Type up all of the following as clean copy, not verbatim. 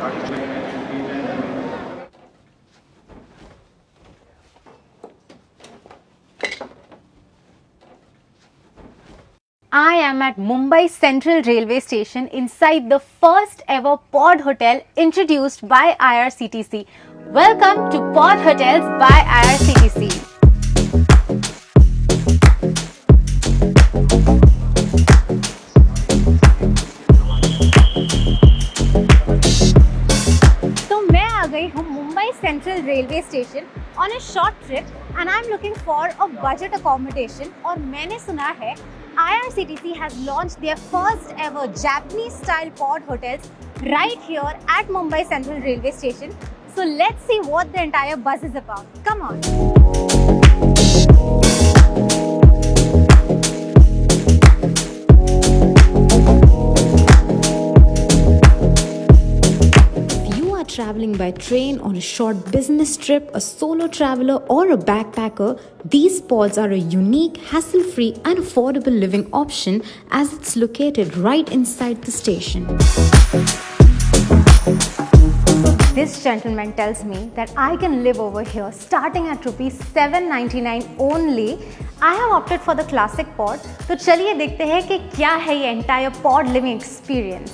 I am at Mumbai Central Railway Station inside the first ever pod hotel introduced by IRCTC. Welcome to Pod Hotels by IRCTC. तो मैं आ गई हूँ Mumbai central railway station on A short trip and I am looking for a budget accommodation और मैंने सुना है IRCTC has launched their first ever Japanese style pod hotels right here at Mumbai Central Railway Station. So let's see what the entire buzz is about. Come on. If you are traveling by train on a short business trip, a solo traveler, or a backpacker, these pods are a unique, hassle-free, and affordable living option as it's located right inside the station. This gentleman tells me that I can live over here starting at rupees 799 only. I have opted for the classic pod. तो चलिए देखते हैं कि क्या है ये entire pod living experience.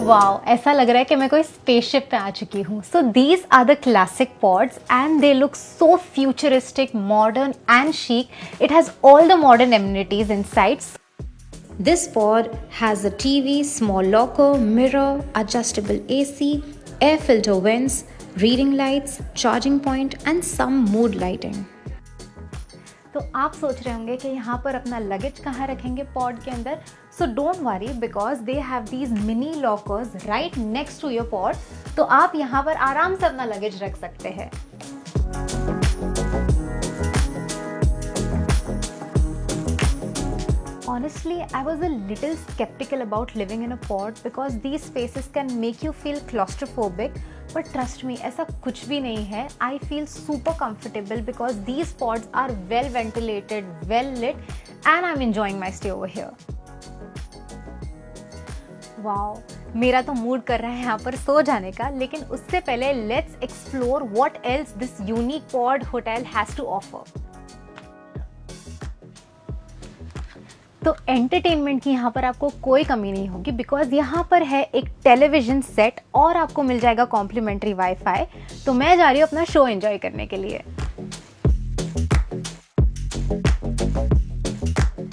Wow, ऐसा लग रहा है कि मैं कोई स्पेसशिप पे आ चुकी हूँ. So these are the classic pods and they look so futuristic, modern and chic. It has all the modern amenities inside. This pod has a TV, small locker, mirror, adjustable AC, air filter vents, reading lights, charging point, and some mood lighting. तो आप सोच रहे होंगे कि यहाँ पर अपना luggage कहाँ रखेंगे पॉड के अंदर. So don't worry because they have these mini lockers right next to your pod. तो आप यहाँ पर आराम से अपना लगेज रख सकते हैं. Honestly, I was a little skeptical about living in a pod because these spaces can make you feel claustrophobic. But trust me, ऐसा कुछ भी नहीं है. I feel super comfortable because these pods are well ventilated, well lit, and I'm enjoying my stay over here. Wow, मेरा तो mood कर रहा है यहाँ पर सो जाने का. लेकिन उससे पहले let's explore what else this unique pod hotel has to offer. तो एंटरटेनमेंट की यहाँ पर आपको कोई कमी नहीं होगी बिकॉज यहाँ पर है एक टेलीविजन सेट और आपको मिल जाएगा कॉम्प्लीमेंट्री वाईफाई. तो मैं जा रही हूँ अपना शो एंजॉय करने के लिए.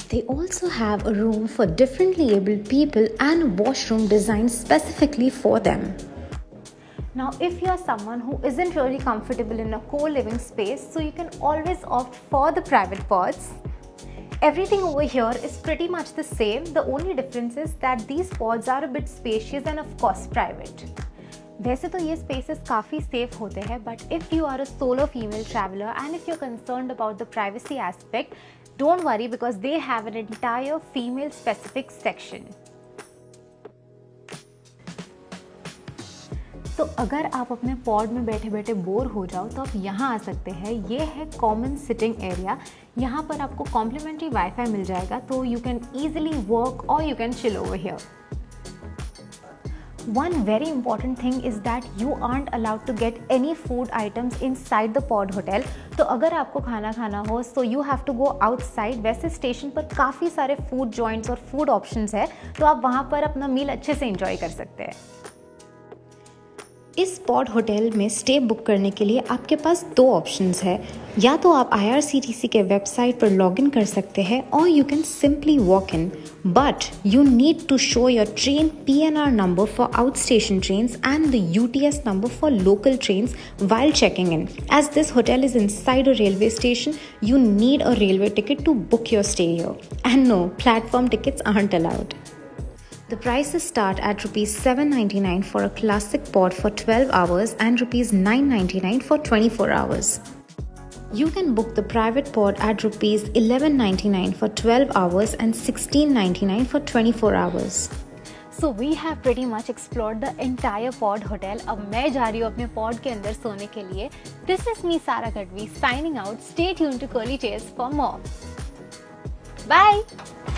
They also have a room for differently abled people and a washroom designed specifically for them. Now, if you are someone who isn't really comfortable in a co-living space, so you can always opt for the private pods. Everything over here is pretty much the same. The only difference is that these pods are a bit spacious and of course private. वैसे तो ये spaces काफ़ी safe होते हैं, but if you are a solo female traveler and if you're concerned about the privacy aspect, don't worry because they have an entire female specific section. तो अगर आप अपने पॉड में बैठे बैठे बोर हो जाओ तो आप यहाँ आ सकते हैं. ये है कॉमन सिटिंग एरिया. यहाँ पर आपको कॉम्प्लीमेंट्री वाईफाई मिल जाएगा तो यू कैन ईजिली वर्क और you can chill over here. One very important thing is that you aren't allowed to get any food items inside the pod hotel. तो अगर आपको खाना खाना हो so you have to go outside. वैसे station पर काफ़ी सारे फूड जॉइंट्स और फूड ऑप्शंस है तो आप वहाँ पर अपना मील अच्छे से एंजॉय कर सकते हैं. इस पॉड होटल में स्टे बुक करने के लिए आपके पास दो ऑप्शंस है. या तो आप IRCTC के वेबसाइट पर लॉगिन कर सकते हैं और you can simply walk in. But you need to show your train PNR number for outstation trains and the UTS number for local trains while checking in. As this hotel is inside a railway station, you need a railway ticket to book your stay here. And no, platform tickets aren't allowed. The prices start at rupees 799 for a classic pod for 12 hours and rupees 999 for 24 hours. You can book the private pod at rupees 1199 for 12 hours and 1699 for 24 hours. So we have pretty much explored the entire pod hotel. अब मैं जा रही हूँ अपने pod के अंदर सोने के लिए. This is me Sara Gadvi signing out. Stay tuned to Curly Tales for more. Bye.